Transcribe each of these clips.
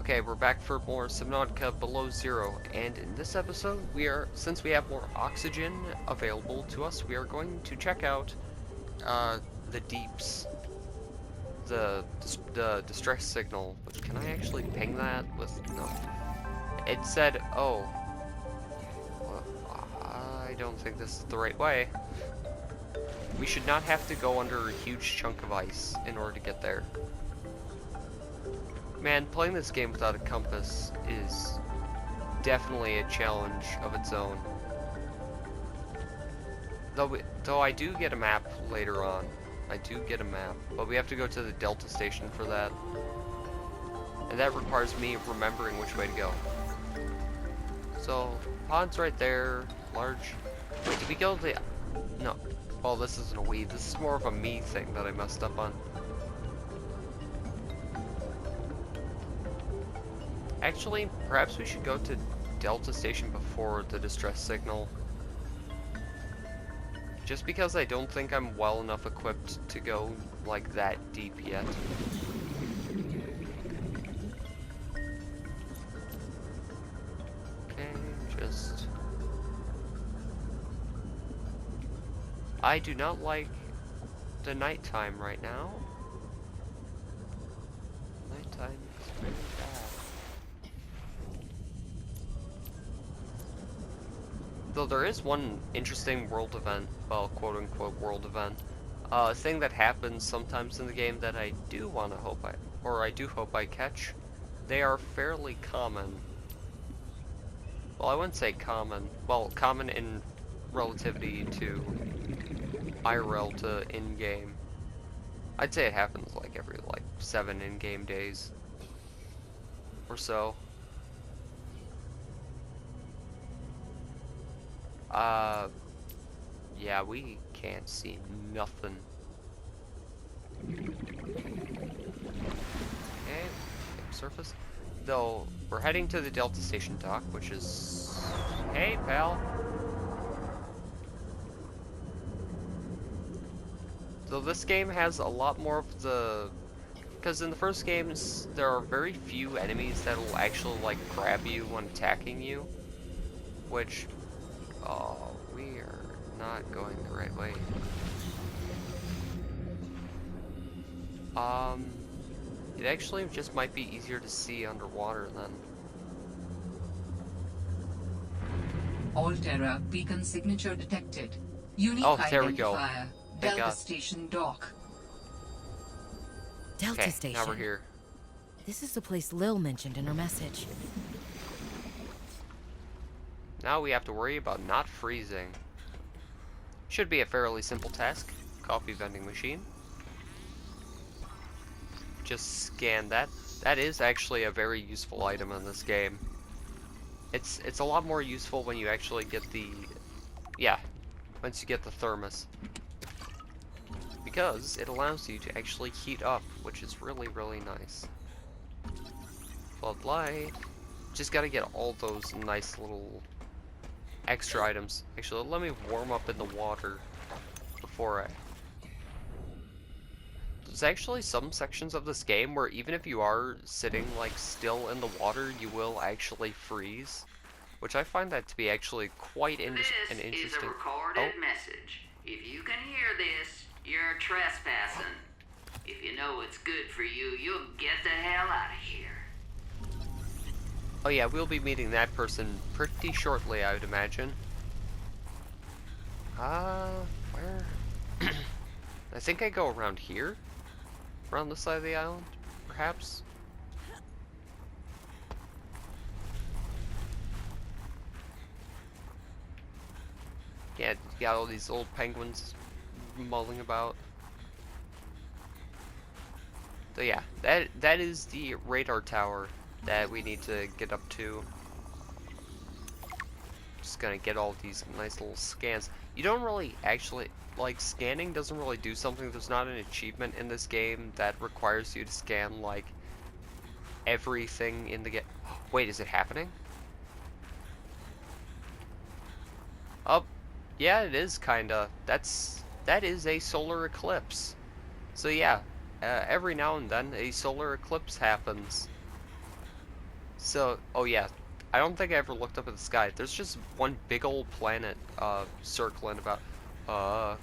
Okay, we're back for more Subnautica Below Zero, and in this episode, since we have more oxygen available to us, we are going to check out the deeps, the distress signal. But can I actually ping that with no? It said, oh, well, I don't think this is the right way. We should not have to go under a huge chunk of ice in order to get there. Man, playing this game without a compass is definitely a challenge of its own. Though I do get a map later on. I do get a map, but we have to go to the Delta station for that. And that requires me remembering which way to go. So, pod's right there, large. Wait, did we go to the... No. Well, this isn't a we, this is more of a me thing that I messed up on. Actually, perhaps we should go to Delta Station before the distress signal. Just because I don't think I'm well enough equipped to go, like, that deep yet. Okay, just... I do not like the nighttime right now. Nighttime is very bad. Though there is one interesting world event, well, quote-unquote world event, a thing that happens sometimes in the game that I do want to hope I do hope I catch. They are fairly common. Well, I wouldn't say common. Well, common in relativity to IRL to in-game. I'd say it happens like every, 7 in-game days. Or so. Yeah, we can't see nothing. Okay, surface. Though, we're heading to the Delta Station dock, which is... Hey, pal. So this game has a lot more of the... Because in the first games, there are very few enemies that will actually, grab you when attacking you. Which... Oh, we are not going the right way. It actually just might be easier to see underwater then. Alterra beacon signature detected. Unique Oh, there we identifier. go. Thank Delta God. Station dock. Delta Okay, Station. now we're here. This is the place Lil mentioned in her message. Now we have to worry about not freezing. Should be a fairly simple task. Coffee vending machine. Just scan that. That is actually a very useful item in this game. It's a lot more useful when you actually get the... Yeah, once you get the thermos. Because it allows you to actually heat up, which is really, really nice. Floodlight. Just gotta get all those nice little extra items. Actually, let me warm up in the water before I... There's actually some sections of this game where even if you are sitting, still in the water, you will actually freeze. Which I find that to be actually quite interesting. This is a recorded message. If you can hear this, you're trespassing. If you know what's good for you, you'll get the hell out of here. Oh yeah, we'll be meeting that person pretty shortly, I would imagine. Where? I think I go around here? Around the side of the island, perhaps? Yeah, you got all these old penguins mulling about. So yeah, that is the radar tower that we need to get up to. Just gonna get all these nice little scans. You don't really actually... scanning doesn't really do something. There's not an achievement in this game that requires you to scan, everything in the game. Wait, is it happening? Oh, yeah, it is, kinda. That is a solar eclipse. So yeah, every now and then a solar eclipse happens. So, oh yeah, I don't think I ever looked up at the sky. There's just one big old planet, circling about, a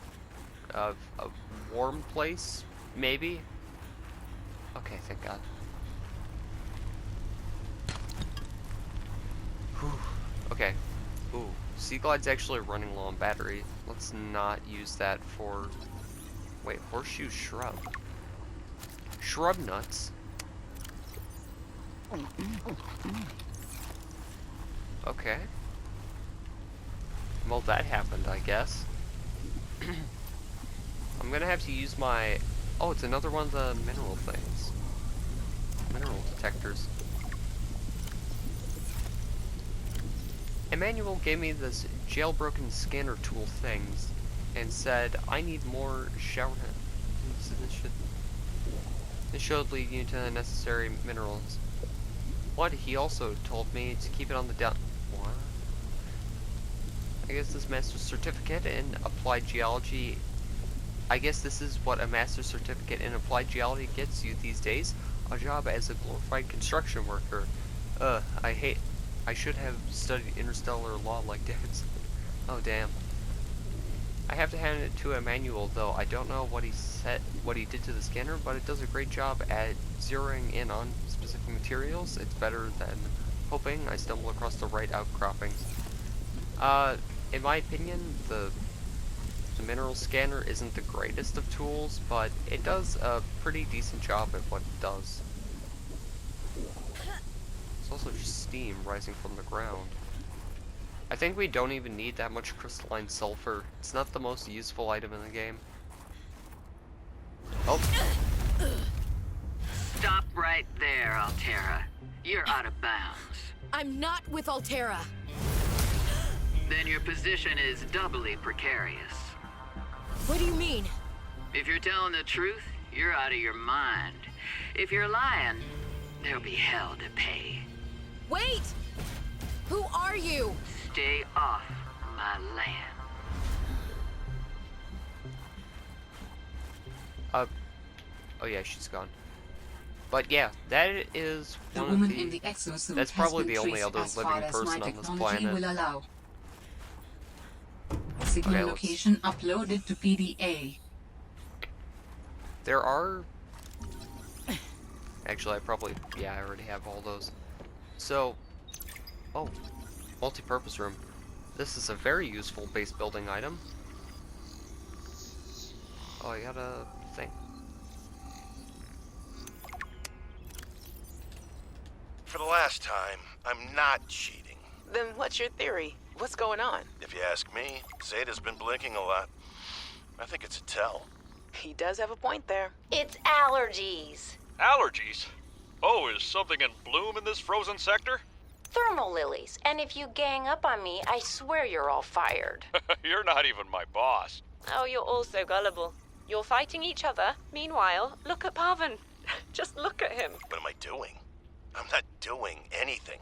warm place, maybe? Okay, thank God. Whew. Okay. Ooh, Sea Glide's actually running low on battery. Let's not use that for... Wait, horseshoe shrub. Shrub nuts? Okay. Well, that happened, I guess. I'm gonna have to use my... Oh, it's another one of the mineral things. Mineral detectors. Emmanuel gave me this jailbroken scanner tool things and said I need more shower heads. This should lead you to the necessary minerals. What? He also told me to keep it on the down... What? I guess this master's certificate in applied geology... I guess this is what a master's certificate in applied geology gets you these days. A job as a glorified construction worker. I should have studied interstellar law like Dad. Oh damn. I have to hand it to Emmanuel though. I don't know what he did to the scanner, but it does a great job at zeroing in on specific materials. It's better than hoping I stumble across the right outcroppings. In my opinion, the mineral scanner isn't the greatest of tools, but it does a pretty decent job at what it does. It's also just steam rising from the ground. I think we don't even need that much crystalline sulfur. It's not the most useful item in the game. Oh. Stop right there, Altera. You're out of bounds. I'm not with Altera. Then your position is doubly precarious. What do you mean? If you're telling the truth, you're out of your mind. If you're lying, there'll be hell to pay. Wait! Who are you? Stay off my land. Oh yeah, she's gone. But yeah, that is The one woman of the... in the exosuit That's has probably been the only traced other as far living as person my on this technology planet. will allow. Signal Okay, let's- location uploaded to PDA. There are... Actually, I probably... Yeah, I already have all those. So... Oh. Multi-purpose room. This is a very useful base building item. Oh, I got a thing. For the last time, I'm not cheating. Then what's your theory? What's going on? If you ask me, Zeta's been blinking a lot. I think it's a tell. He does have a point there. It's allergies. Allergies? Oh, is something in bloom in this frozen sector? Thermal lilies. And if you gang up on me, I swear you're all fired. You're not even my boss. Oh, you're all so gullible. You're fighting each other. Meanwhile, look at Parvin. Just look at him. What am I doing? I'm not doing anything.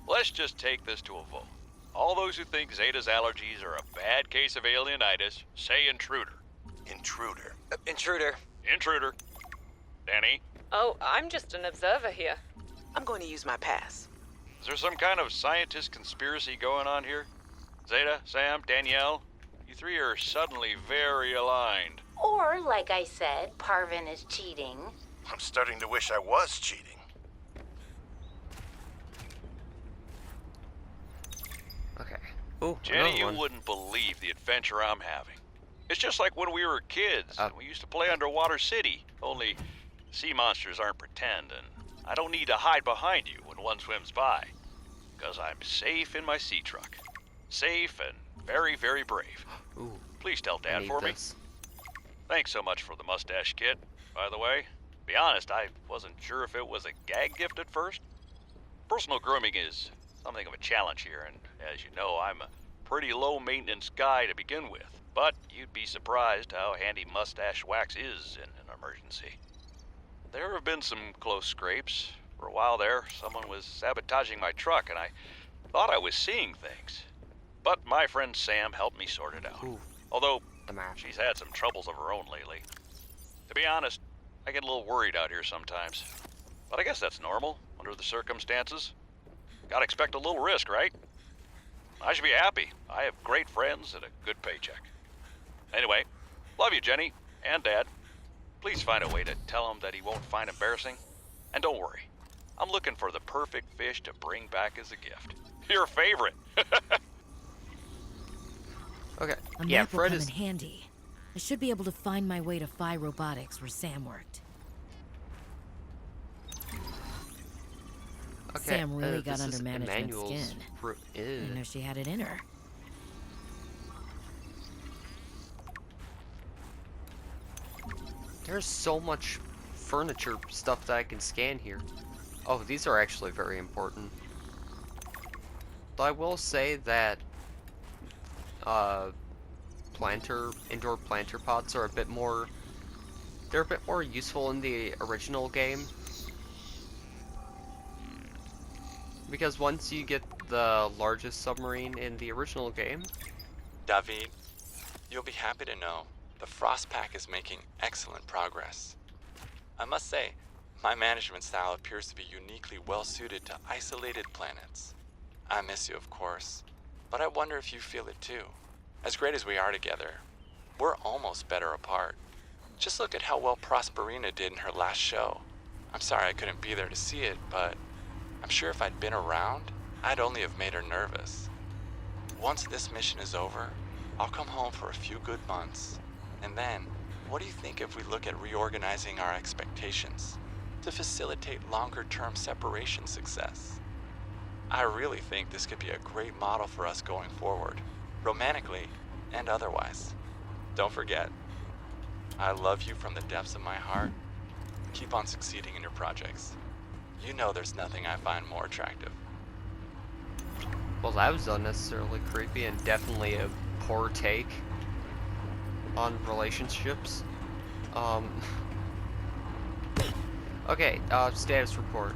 Let's just take this to a vote. All those who think Zeta's allergies are a bad case of alienitis, say intruder. Intruder. Intruder. Intruder. Danny, Oh, I'm just an observer here. I'm going to use my pass. is there some kind of scientist conspiracy going on here? Zeta, Sam, Danielle, you three are suddenly very aligned. Or, like I said, Parvin is cheating. I'm starting to wish I was cheating. Okay. Oh, Jenny, another you one. wouldn't believe the adventure I'm having. It's just like when we were kids. Uh. And we used to play Underwater City. Only sea monsters aren't pretend, and I don't need to hide behind you when one swims by. Because I'm safe in my sea truck. Safe and very, very brave. Ooh, Please tell I Dad need for me. this. Thanks so much for the mustache kit, by the way. Be honest, I wasn't sure if it was a gag gift at first. Personal grooming is something of a challenge here, and as you know, I'm a pretty low-maintenance guy to begin with. But you'd be surprised how handy mustache wax is in an emergency. There have been some close scrapes. For a while there, someone was sabotaging my truck, and I thought I was seeing things. But my friend Sam helped me sort it out. Ooh, Although, the map. she's had some troubles of her own lately. To be honest, I get a little worried out here sometimes. But I guess that's normal, under the circumstances. Gotta expect a little risk, right? I should be happy. I have great friends and a good paycheck. Anyway, love you, Jenny, and Dad. Please find a way to tell him that he won't find embarrassing. And don't worry, I'm looking for the perfect fish to bring back as a gift. Your favorite. Okay. A Yeah, map will Fred come is. in handy. I should be able to find my way to Phi Robotics where Sam worked. Okay. Sam really got this under is management's Emmanuel's skin. fruit. I didn't know she had it in her. There's so much furniture stuff that I can scan here. Oh, these are actually very important. Though I will say that indoor planter pots are a bit more, they're a bit more useful in the original game. Because once you get the largest submarine in the original game, David, you'll be happy to know the Frost Pack is making excellent progress. I must say, my management style appears to be uniquely well suited to isolated planets. I miss you, of course, but I wonder if you feel it too. As great as we are together, we're almost better apart. Just look at how well Prosperina did in her last show. I'm sorry I couldn't be there to see it, but I'm sure if I'd been around, I'd only have made her nervous. Once this mission is over, I'll come home for a few good months. And then, what do you think if we look at reorganizing our expectations to facilitate longer-term separation success? I really think this could be a great model for us going forward, romantically and otherwise. Don't forget, I love you from the depths of my heart. Keep on succeeding in your projects. You know there's nothing I find more attractive. well, that was unnecessarily creepy and definitely a poor take on relationships. Okay, status report.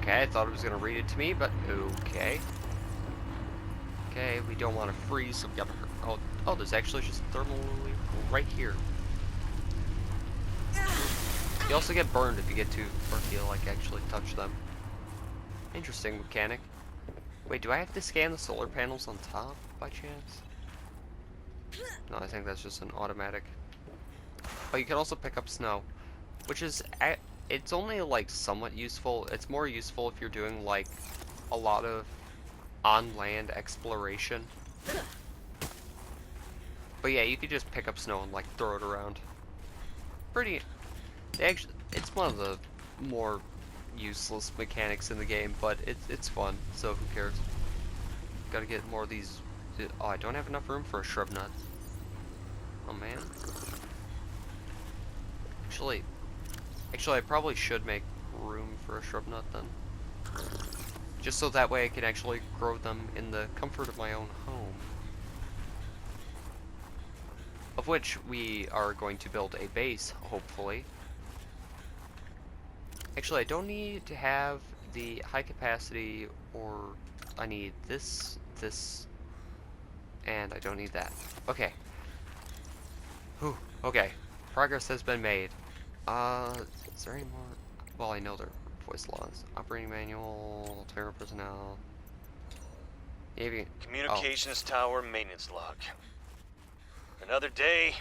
Okay, I thought it was gonna read it to me, but okay. Okay, we don't want to freeze, so we gotta. Oh, there's actually just thermal right here. You also get burned if you get too, or if you like actually touch them. Interesting mechanic. Wait, do I have to scan the solar panels on top by chance? No, I think that's just an automatic. Oh, you can also pick up snow, which is it's only like somewhat useful. It's more useful if you're doing like a lot of on-land exploration. But yeah, you could just pick up snow and like throw it around. Pretty. Actually, it's one of the more useless mechanics in the game, but it's fun. So who cares? Gotta get more of these. Oh, I don't have enough room for a shrub nut. Oh man. Actually, I probably should make room for a shrub nut then. Just so that way I can actually grow them in the comfort of my own home. Of which we are going to build a base, hopefully. Actually, I don't need to have the high capacity, or I need this, and I don't need that. Okay. Whew, okay. Progress has been made. Is there any more? Well, I know there are voice laws. Operating manual, terror personnel. Maybe. Communications tower maintenance log. Another day,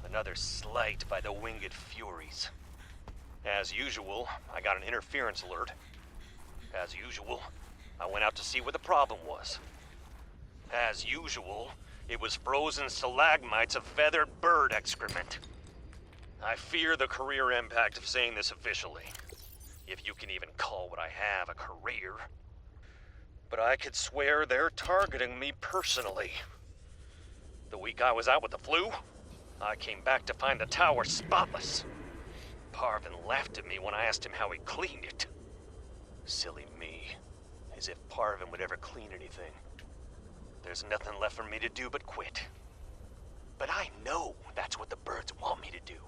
another slight by the winged furies. As usual, I got an interference alert. As usual, I went out to see what the problem was. As usual, it was frozen stalagmites of feathered bird excrement. I fear the career impact of saying this officially, if you can even call what I have a career. But I could swear they're targeting me personally. The week I was out with the flu, I came back to find the tower spotless. Parvin laughed at me when I asked him how he cleaned it. Silly me. As if Parvin would ever clean anything. There's nothing left for me to do but quit. But I know that's what the birds want me to do.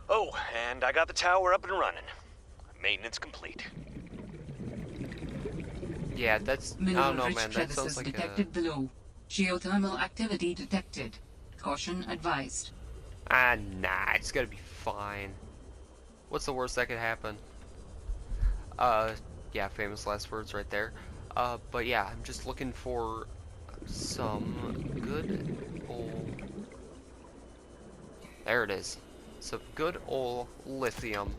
Oh, and I got the tower up and running. Maintenance complete. Yeah, that's. I don't know, man. That sounds like detected below. Geothermal activity detected. Caution advised. Nah, it's gonna be fine. What's the worst that could happen? yeah, famous last words right there. But yeah, I'm just looking for some good old... There it is. Some good old lithium,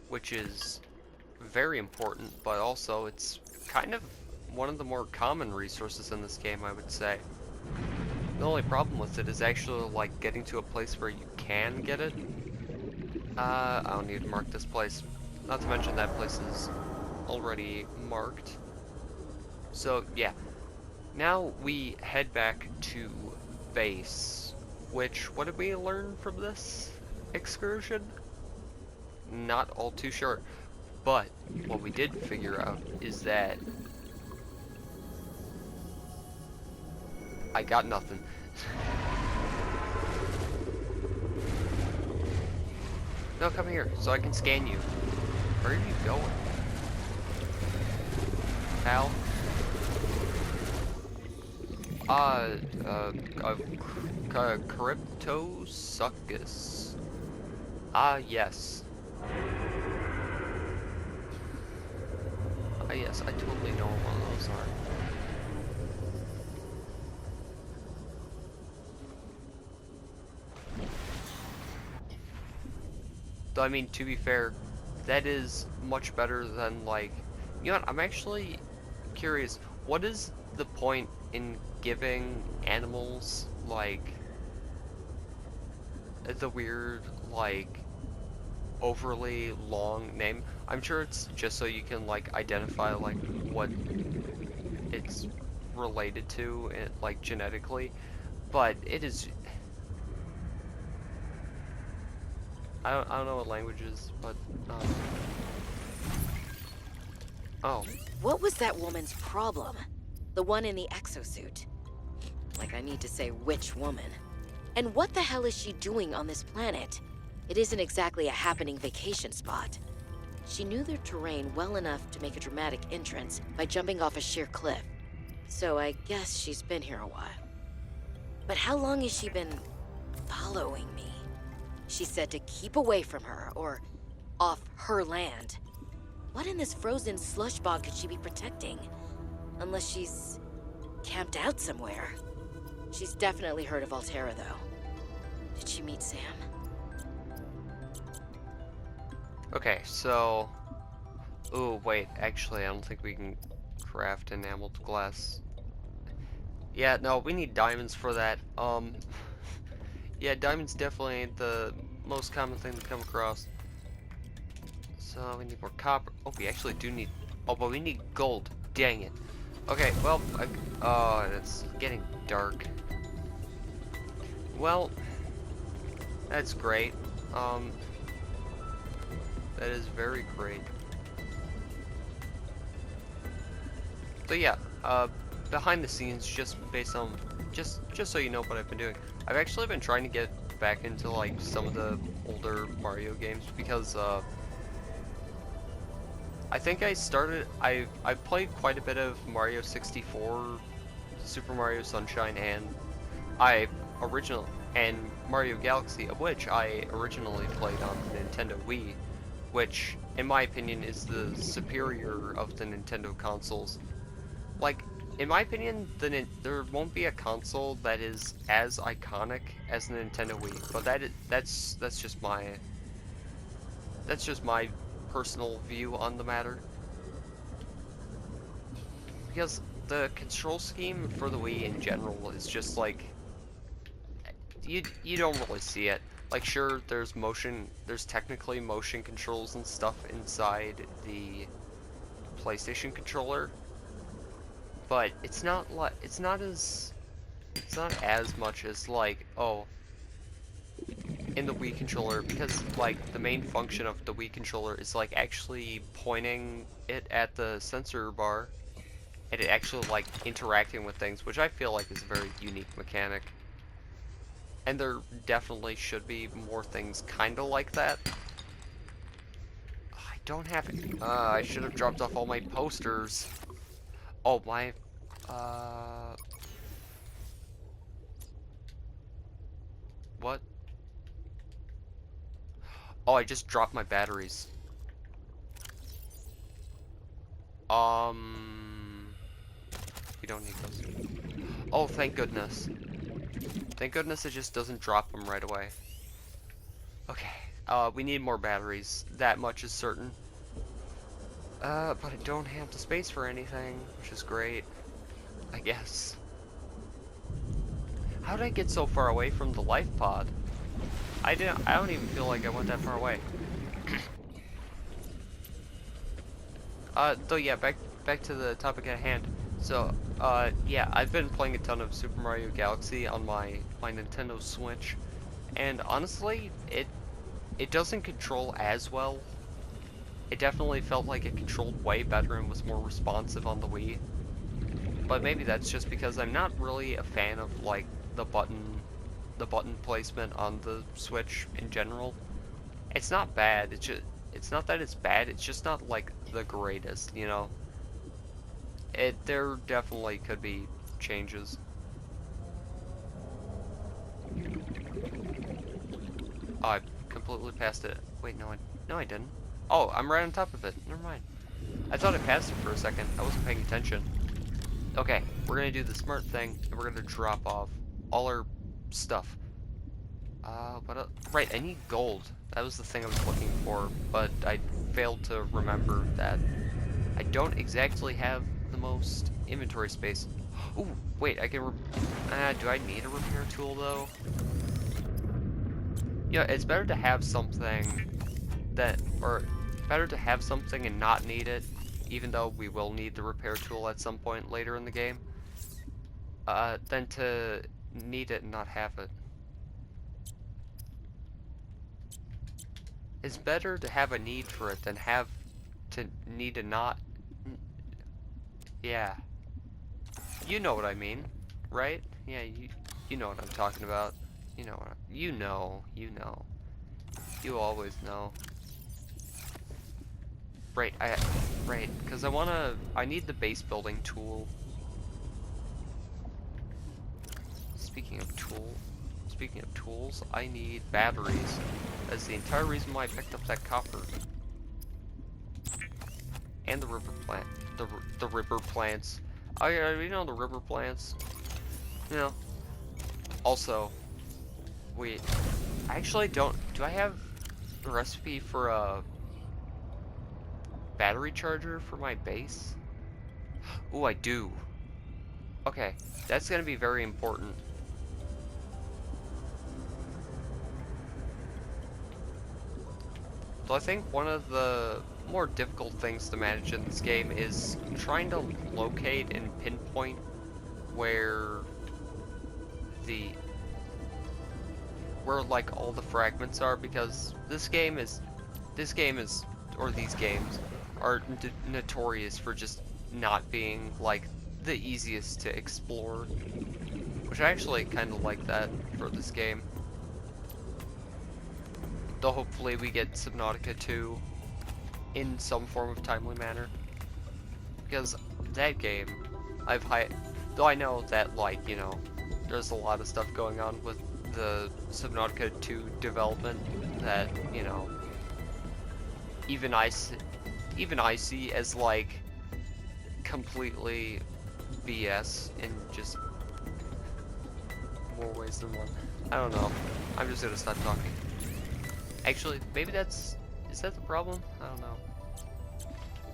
which is very important, but also it's kind of one of the more common resources in this game, I would say. The only problem with it is actually like getting to a place where you can get it. I don't need to mark this place. Not to mention that place is already marked. So yeah, now we head back to base, which, what did we learn from this excursion? Not all too sure. But what we did figure out is that I got nothing. No, come here so I can scan you. Where are you going, pal? Cryptosuccus. Ah, yes. Ah, yes, I totally know what one of those are. Though, I mean, to be fair, that is much better than, like... You know what, I'm actually curious. What is the point in giving animals, like... the weird, like... overly long name? I'm sure it's just so you can, like, identify, like, what it's related to, like, genetically. But it is... I don't know what language is, but, oh. What was that woman's problem? The one in the exosuit. Like I need to say which woman. And what the hell is she doing on this planet? It isn't exactly a happening vacation spot. She knew their terrain well enough to make a dramatic entrance by jumping off a sheer cliff. So I guess she's been here a while. But how long has she been following me? She said to keep away from her, or off her land. What in this frozen slush bog could she be protecting? Unless she's camped out somewhere. She's definitely heard of Altera, though. Did she meet Sam? Okay, so... Ooh, wait, actually, I don't think we can craft enameled glass. Yeah, no, we need diamonds for that. Yeah, diamonds definitely ain't the most common thing to come across. So, we need more copper. Oh, we actually do need... Oh, but we need gold. Dang it. Okay, well, oh, it's getting dark. Well, that's great. That is very great. So yeah, behind the scenes, just based on, just so you know what I've been doing, I've actually been trying to get back into like some of the older Mario games because I think I started, I've played quite a bit of Mario 64, Super Mario Sunshine, and Mario Galaxy, of which I originally played on the Nintendo Wii, which, in my opinion, is the superior of the Nintendo consoles. Like, in my opinion, there won't be a console that is as iconic as the Nintendo Wii, but that's just my personal view on the matter. Because the control scheme for the Wii in general is just like, you don't really see it. Like, sure, there's technically motion controls and stuff inside the PlayStation controller, but it's not as much as like, oh, in the Wii controller, because like the main function of the Wii controller is like actually pointing it at the sensor bar and it actually like interacting with things, which I feel like is a very unique mechanic. And there definitely should be more things kinda like that. I don't have it. I should have dropped off all my posters. Oh, my... What? Oh, I just dropped my batteries. We don't need those. Oh, thank goodness. Thank goodness it just doesn't drop them right away. Okay, we need more batteries. That much is certain. But I don't have the space for anything, which is great, I guess. How did I get so far away from the life pod? I don't even feel like I went that far away. Though yeah, back to the topic at hand. So, yeah, I've been playing a ton of Super Mario Galaxy on my Nintendo Switch, and honestly, it doesn't control as well. It definitely felt like it controlled way better and was more responsive on the Wii. But maybe that's just because I'm not really a fan of like the button placement on the Switch in general. It's not bad. It's not that it's bad. It's just not like the greatest, you know. There definitely could be changes. Oh, I completely passed it. Wait, no, I didn't. Oh, I'm right on top of it. Never mind. I thought I passed it for a second. I wasn't paying attention. Okay, we're gonna do the smart thing, and we're gonna drop off all our stuff. Right, I need gold. That was the thing I was looking for, but I failed to remember that I don't exactly have the most inventory space. Ooh, wait, I can do I need a repair tool, though? Yeah, it's better to have something better to have something and not need it, even though we will need the repair tool at some point later in the game, than to need it and not have it. It's better to have a need for it than have to need to not. Yeah. You know what I mean, right? Yeah, you know what I'm talking about. You know what you know. You always know. Right, because I need the base building tool. Speaking of tools, I need batteries. That's the entire reason why I picked up that copper. And the river plant, the river plants. Oh yeah, you know the river plants. You know. Also, wait, I actually don't. Do I have the recipe for a battery charger for my base? Ooh, I do. Okay, that's gonna be very important. So I think one of the more difficult things to manage in this game is trying to locate and pinpoint where like all the fragments are, because these games are notorious for just not being like the easiest to explore, which I actually kind of like that for this game. Though hopefully we get Subnautica 2 in some form of timely manner, because that game though I know that, like, you know, there's a lot of stuff going on with the Subnautica 2 development that, you know, even I see as like completely BS in just more ways than one. I don't know. I'm just gonna stop talking. Actually, maybe is that the problem? I don't know.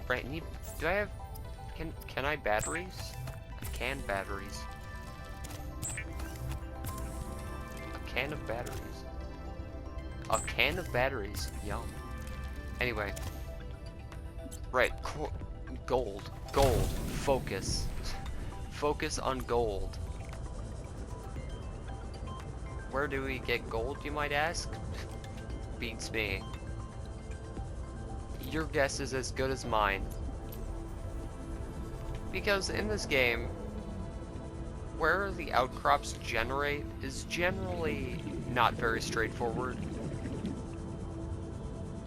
Right, do I have, can I batteries? I can batteries. A can of batteries. A can of batteries, yum. Anyway. Right, gold, focus. Focus on gold. Where do we get gold, you might ask? Beats me. Your guess is as good as mine. Because in this game, where the outcrops generate is generally not very straightforward.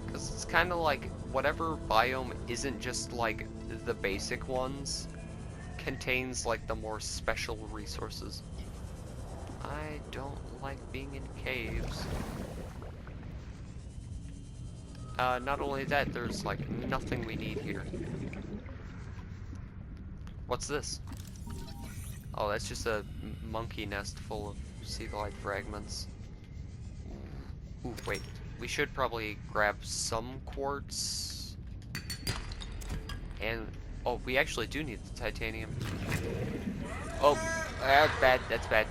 Because it's kind of like whatever biome isn't just like the basic ones contains like the more special resources. I don't like being in caves. Not only that, there's like nothing we need here. What's this? Oh, that's just a monkey nest full of sea glide fragments. Ooh, wait. We should probably grab some quartz. And, oh, we actually do need the titanium. Oh, that's bad, that's bad.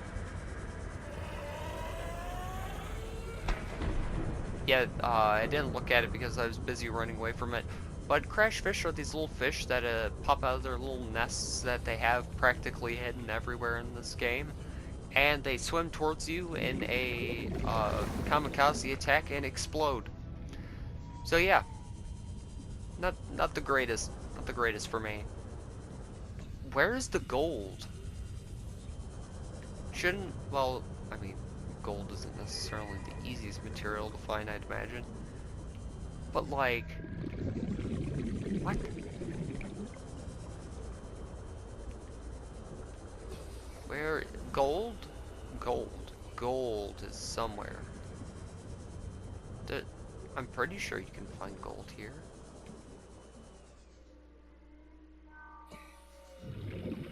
Yeah, I didn't look at it because I was busy running away from it. But crash fish are these little fish that pop out of their little nests that they have practically hidden everywhere in this game. And they swim towards you in a kamikaze attack and explode. So yeah, not the greatest for me. Where is the gold? Shouldn't, well, I mean, gold isn't necessarily the easiest material to find, I'd imagine. But like, what? Where, gold? Gold is somewhere. I'm pretty sure you can find gold here.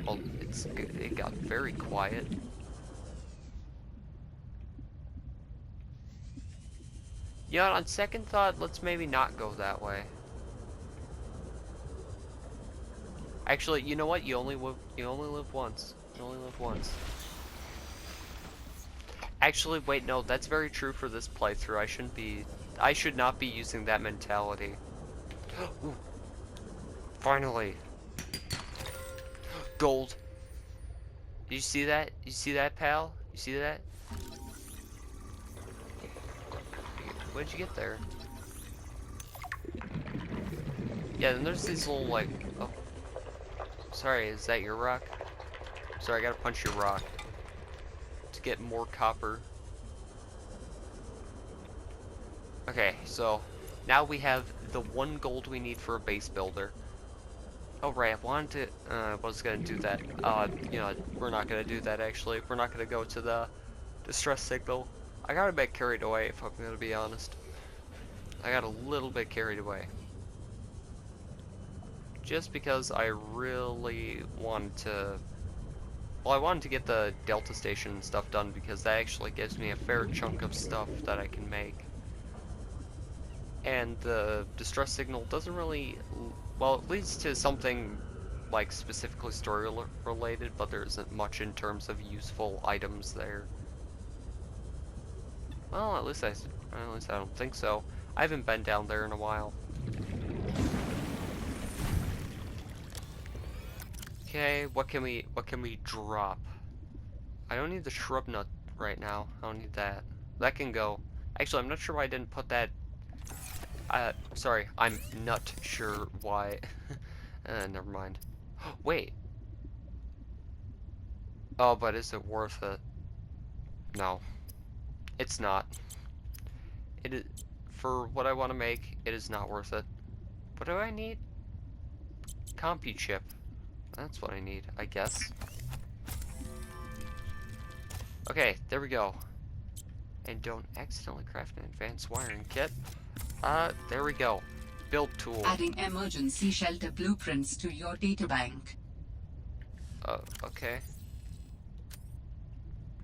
Well, it got very quiet. You know, on second thought, let's maybe not go that way. Actually, you know what? You only live once. You only live once. Actually, wait, no, that's very true for this playthrough. I should not be using that mentality. Ooh. Finally. Gold. You see that? You see that, pal? You see that? What'd you get there? Yeah, then there's these little, like, oh. Sorry, is that your rock? Sorry, I gotta punch your rock to get more copper. Okay, so now we have the 1 gold we need for a base builder. Oh right, I wanted to, was gonna do that. You know, we're not gonna do that actually. We're not gonna go to the distress signal. I got a bit carried away, if I'm gonna be honest. I got a little bit carried away. Just because I really wanted to... Well, I wanted to get the Delta Station stuff done because that actually gives me a fair chunk of stuff that I can make. And the distress signal doesn't really... Well, it leads to something like specifically story related, but there isn't much in terms of useful items there. Well, at least I don't think so. I haven't been down there in a while. Okay, what can we drop? I don't need the shrub nut right now. I don't need that. That can go. Actually, I'm not sure why I didn't put that. Sorry, I'm not sure why. Never mind. Wait. Oh, but is it worth it? No. It's not. It is, for what I want to make, it is not worth it. What do I need? Compu chip. That's what I need, I guess. Okay, there we go. And don't accidentally craft an advanced wiring kit. There we go. Build tool. Adding emergency shelter blueprints to your databank. Okay.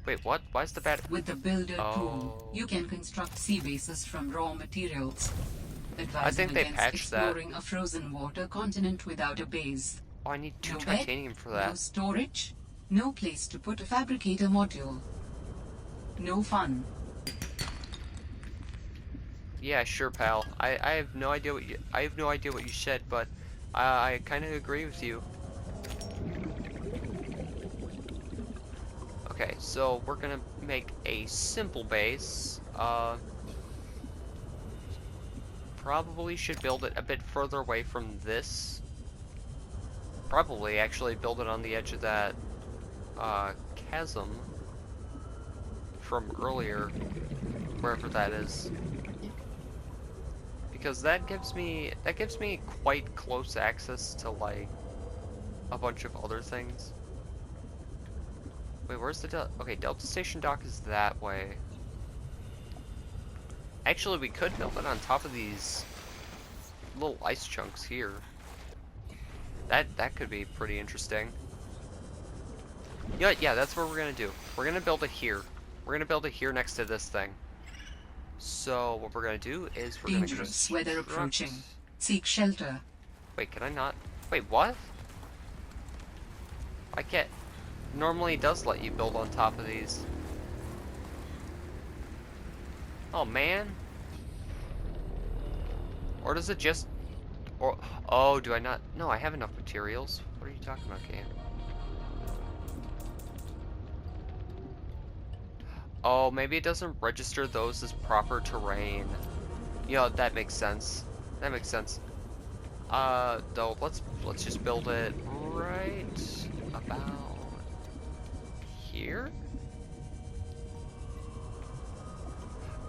Wait, what? Why is the battery? With the builder tool, you can construct sea bases from raw materials. I think they patched exploring a frozen water continent without a base. Oh, I need 2 No titanium for that. No storage, no place to put a fabricator module. No fun. Yeah, sure, pal. I have no idea what you said, but I kind of agree with you. Okay, so we're gonna make a simple base. Probably should build it a bit further away from this. Probably actually build it on the edge of that chasm from earlier, wherever that is. Because that gives me quite close access to like a bunch of other things. Wait, where's the okay, Delta Station dock is that way. Actually, we could build it on top of these little ice chunks here. That could be pretty interesting. Yeah, that's what we're gonna do. We're gonna build it here. We're gonna build it here next to this thing. So what we're gonna do is we're Dangerous gonna weather approaching. Seek shelter. Wait, can I not? Wait, what? I can't. Normally it does let you build on top of these. Oh man. Or does it just? Or oh, do I not? No, I have enough materials. What are you talking about, game? Oh, maybe it doesn't register those as proper terrain. You know, that makes sense. That makes sense. Though, let's just build it right about here.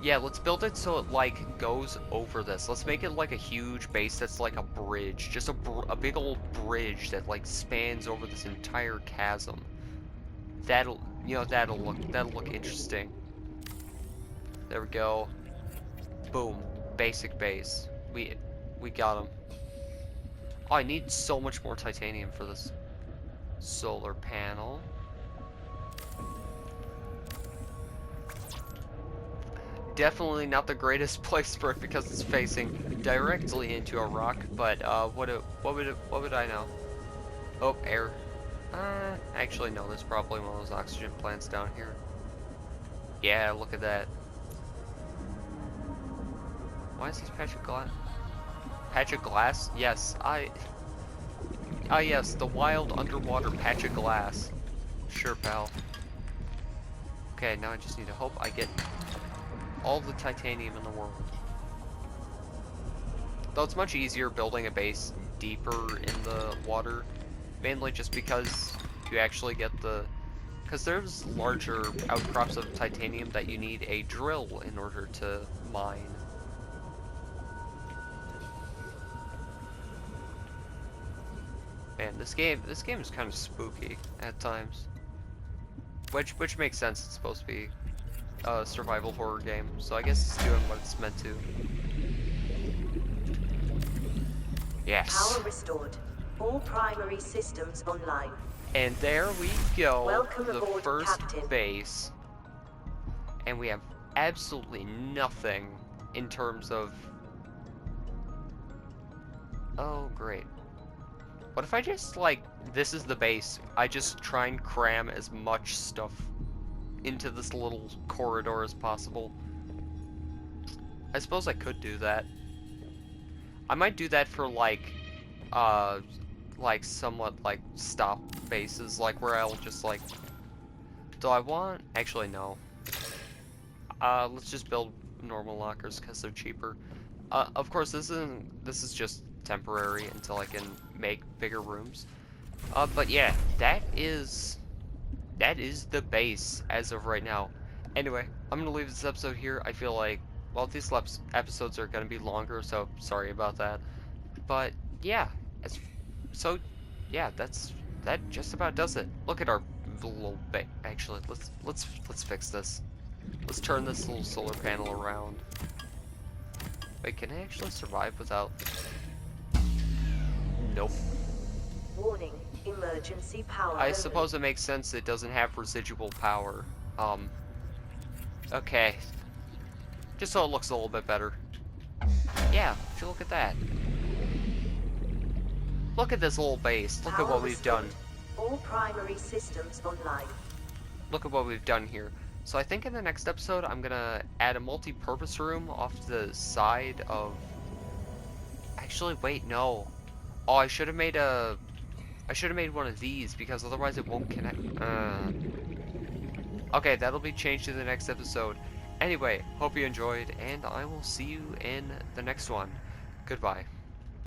Yeah, let's build it so it, like, goes over this. Let's make it like a huge base that's like a bridge. Just a big old bridge that, like, spans over this entire chasm. That'll look interesting. There we go. Boom. Basic base. We got him. Oh, I need so much more titanium for this solar panel. Definitely not the greatest place for it because it's facing directly into a rock, but what would I know? Oh, air. Actually no, there's probably one of those oxygen plants down here. Yeah, look at that. Why is this patch of glass? Patch of glass? Yes, yes, the wild underwater patch of glass. Sure, pal. Okay, now I just need to hope I get all the titanium in the world. Though it's much easier building a base deeper in the water, mainly just because you actually get because there's larger outcrops of titanium that you need a drill in order to mine. Man, this game is kind of spooky at times. Which makes sense, it's supposed to be a survival horror game, so I guess it's doing what it's meant to. Yes. Power restored. All primary systems online. And there we go. Welcome the aboard, first Captain. base. And we have absolutely nothing in terms of... Oh, great. What if I just, like, this is the base. I just try and cram as much stuff into this little corridor as possible. I suppose I could do that. I might do that for like somewhat like stop bases, like where I'll just like, do I want, actually no. Let's just build normal lockers because they're cheaper. Of course this is just temporary until I can make bigger rooms. But yeah, that is the base as of right now. Anyway, I'm gonna leave this episode here. I feel like, well, these episodes are gonna be longer, so sorry about that. But yeah, so yeah, that just about does it. Look at our little bit. Actually, let's fix this. Let's turn this little solar panel around. Wait, can I actually survive without? Nope. Warning. Emergency power. I suppose it makes sense it doesn't have residual power. Okay. Just so it looks a little bit better. Yeah, if you look at that. Look at this little base. Look at what we've done. All primary systems online. Look at what we've done here. So I think in the next episode I'm gonna add a multi-purpose room off the side of... Actually, wait, no. Oh, I should have made one of these because otherwise it won't connect. Okay, that'll be changed to the next episode. Anyway, hope you enjoyed, and I will see you in the next one. Goodbye.